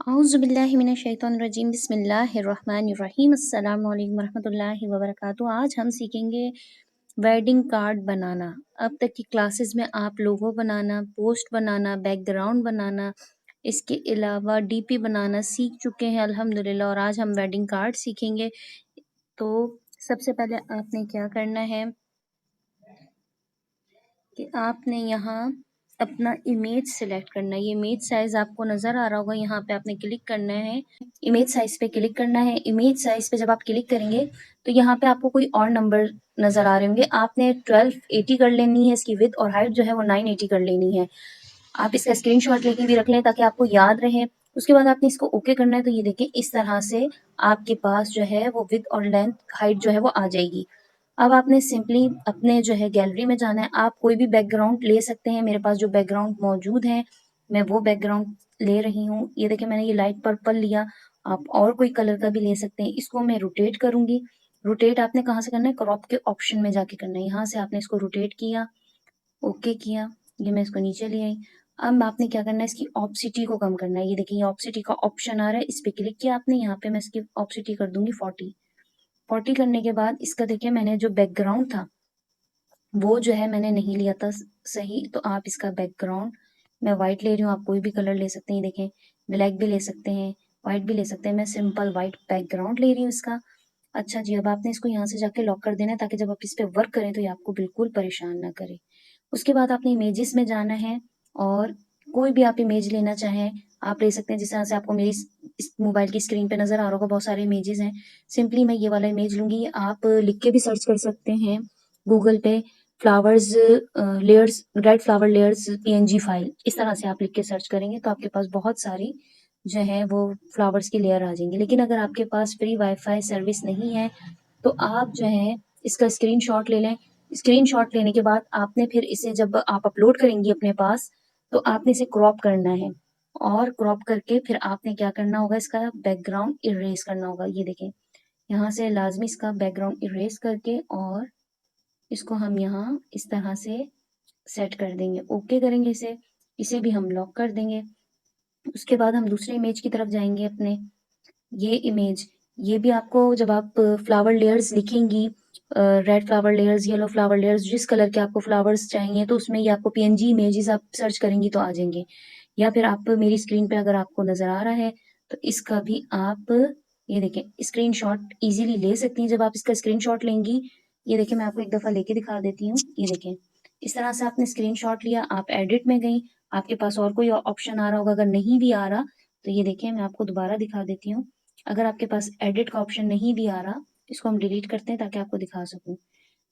अऊज़ु बिल्लाहि मिनश्शैतानिर्रजीम बिस्मिल्लाहिर्रहमानिर्रहीम अस्सलामु अलैकुम वरहमतुल्लाहि वबरकातुहू। आज हम सीखेंगे वेडिंग कार्ड बनाना। अब तक की क्लासेस में आप लोगो बनाना, पोस्ट बनाना, बैकग्राउंड बनाना, इसके अलावा डीपी बनाना सीख चुके हैं अल्हम्दुलिल्लाह, और आज हम वेडिंग कार्ड सीखेंगे। तो सबसे पहले आपने क्या करना है कि आपने यहाँ अपना इमेज सिलेक्ट करना है। ये इमेज साइज आपको नजर आ रहा होगा, यहाँ पे आपने क्लिक करना है, इमेज साइज पे क्लिक करना है। इमेज साइज पे जब आप क्लिक करेंगे तो यहाँ पे आपको कोई और नंबर नजर आ रहे होंगे। आपने 1280 कर लेनी है, इसकी विड्थ और हाइट जो है वो 980 कर लेनी है। आप इसका स्क्रीनशॉट लेके भी रख लें ताकि आपको याद रहे। उसके बाद आपने इसको ओके करना है। तो ये देखिए इस तरह से आपके पास जो है वो विड्थ और लेंथ हाइट जो है वो आ जाएगी। अब आपने सिंपली अपने जो है गैलरी में जाना है। आप कोई भी बैकग्राउंड ले सकते हैं। मेरे पास जो बैकग्राउंड मौजूद है मैं वो बैकग्राउंड ले रही हूँ। ये देखिए मैंने ये लाइट पर्पल लिया, आप और कोई कलर का भी ले सकते हैं। इसको मैं रोटेट करूंगी। रोटेट आपने कहाँ से करना है, क्रॉप के ऑप्शन में जाके करना है। यहाँ से आपने इसको रोटेट किया, ओके किया, ये मैं इसको नीचे ले आई। अब आपने क्या करना है, इसकी ऑप्सिटी को कम करना है। ये देखिए ऑप्सिटी का ऑप्शन आ रहा है, इस पे क्लिक किया आपने। यहाँ पे मैं इसकी ऑप्सिटी कर दूंगी 40 करने के बाद इसका देखिए मैंने जो बैकग्राउंड था वो जो है मैंने नहीं लिया था सही। तो आप इसका बैकग्राउंड, मैं व्हाइट ले रही हूँ, आप कोई भी कलर ले सकते हैं। देखें ब्लैक भी ले सकते हैं, व्हाइट भी ले सकते हैं। मैं सिंपल व्हाइट बैकग्राउंड ले रही हूँ इसका। अच्छा जी, अब आपने इसको यहाँ से जाके लॉक कर देना है ताकि जब आप इस पे वर्क करें तो ये आपको बिल्कुल परेशान ना करे। उसके बाद आपने इमेजेस में जाना है और कोई भी आप इमेज लेना चाहें आप ले सकते हैं। जिस तरह से आपको मेरी इस मोबाइल की स्क्रीन पे नजर आ रहा होगा, बहुत सारे इमेजेस हैं। सिंपली मैं ये वाला इमेज लूंगी। आप लिख के भी सर्च कर सकते हैं गूगल पे, flowers layers, red flower layers PNG file, इस तरह से आप लिख के सर्च करेंगे तो आपके पास बहुत सारी जो है वो फ्लावर्स की लेयर आ जाएंगी। लेकिन अगर आपके पास फ्री वाईफाई सर्विस नहीं है तो आप जो है इसका स्क्रीनशॉट ले लें। स्क्रीनशॉट लेने के बाद आपने फिर इसे जब आप अपलोड करेंगी अपने पास तो आपने इसे क्रॉप करना है, और क्रॉप करके फिर आपने क्या करना होगा, इसका बैकग्राउंड इरेज करना होगा। ये देखें यहाँ से लाजमी इसका बैकग्राउंड इरेज करके और इसको हम यहाँ इस तरह से सेट कर देंगे, ओके करेंगे इसे। इसे भी हम लॉक कर देंगे। उसके बाद हम दूसरे इमेज की तरफ जाएंगे अपने। ये इमेज, ये भी आपको जब आप फ्लावर लेयर्स लिखेंगी, red flower layers, yellow flower layers, जिस कलर के आपको फ्लावर्स चाहिए तो उसमें ये आपको पीएनजी इमेजेस आप सर्च करेंगी तो आ जाएंगे। या फिर आप मेरी स्क्रीन पे अगर आपको नजर आ रहा है तो इसका भी आप ये देखें स्क्रीनशॉट इजीली ले सकती हैं। जब आप इसका स्क्रीनशॉट लेंगी, ये देखें मैं आपको एक दफा लेके दिखा देती हूँ। ये देखें इस तरह से आपने स्क्रीनशॉट लिया, आप एडिट में गई, आपके पास और कोई ऑप्शन आ रहा होगा। अगर नहीं भी आ रहा तो ये देखें मैं आपको दोबारा दिखा देती हूँ। अगर आपके पास एडिट का ऑप्शन नहीं भी आ रहा, इसको हम डिलीट करते हैं ताकि आपको दिखा सकूं।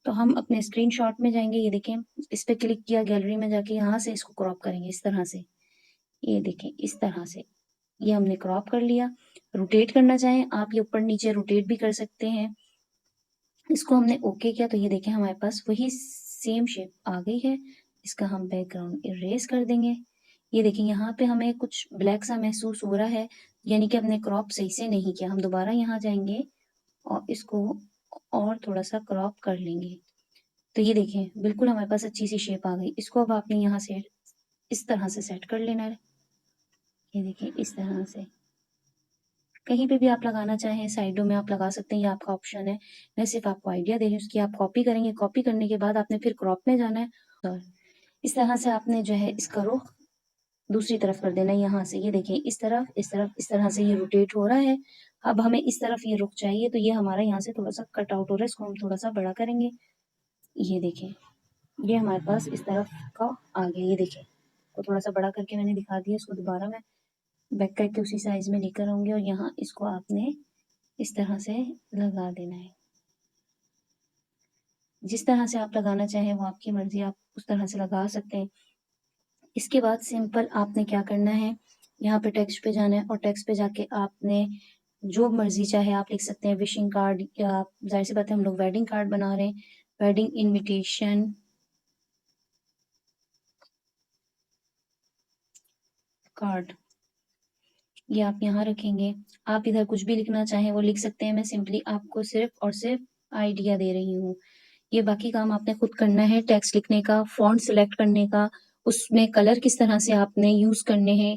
तो हम अपने स्क्रीनशॉट में जाएंगे, ये देखें इस पे क्लिक किया, गैलरी में जाके यहाँ से इसको क्रॉप करेंगे इस तरह से। ये देखें इस तरह से ये हमने क्रॉप कर लिया। रोटेट करना चाहें आप ये ऊपर नीचे रोटेट भी कर सकते हैं। इसको हमने ओके किया तो ये देखें हमारे पास वही सेम शेप आ गई है। इसका हम बैकग्राउंड इरेज कर देंगे। ये देखें यहाँ पे हमें कुछ ब्लैक सा महसूस हो रहा है, यानी कि हमने क्रॉप सही से नहीं किया। हम दोबारा यहाँ जाएंगे और इसको और थोड़ा सा क्रॉप कर लेंगे। तो ये देखें बिल्कुल हमारे पास अच्छी सी शेप आ गई। इसको अब आपने यहाँ से इस तरह से सेट कर लेना है। ये देखें इस तरह से कहीं पे भी आप लगाना चाहें, साइडों में आप लगा सकते हैं, ये आपका ऑप्शन है। मैं सिर्फ आपको आइडिया दे रही हूँ। उसकी आप कॉपी करेंगे, कॉपी करने के बाद आपने फिर क्रॉप में जाना है और इस तरह से आपने जो है इसका रुख दूसरी तरफ कर देना है। यहाँ से ये देखिए इस तरफ इस तरफ इस तरह से ये रोटेट हो रहा है। अब हमें इस तरफ ये रुख चाहिए तो ये हमारा यहाँ से थोड़ा सा कट आउट हो रहा है, इसको हम थोड़ा सा बड़ा करेंगे। ये देखें ये हमारे पास इस तरफ का आ गया। ये देखें तो थोड़ा सा बड़ा करके मैंने दिखा दिया। इसको दोबारा मैं बैक करके उसी साइज में लेकर आऊंगी और यहाँ इसको आपने इस तरह से लगा देना है। जिस तरह से आप लगाना चाहें वो आपकी मर्जी, आप उस तरह से लगा सकते हैं। इसके बाद सिंपल आपने क्या करना है, यहाँ पे टेक्स्ट पे जाना है और टेक्स्ट पे जाके आपने जो मर्जी चाहे आप लिख सकते हैं। विशिंग कार्ड, या जाहिर सी बात है हम लोग वेडिंग कार्ड बना रहे हैं, वेडिंग इनविटेशन कार्ड, ये आप यहाँ रखेंगे। आप इधर कुछ भी लिखना चाहें वो लिख सकते हैं। मैं सिंपली आपको सिर्फ और सिर्फ आइडिया दे रही हूँ। ये बाकी काम आपने खुद करना है, टेक्स्ट लिखने का, फॉन्ट सिलेक्ट करने का, उसमें कलर किस तरह से आपने यूज करने हैं,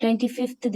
25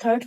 3rd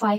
5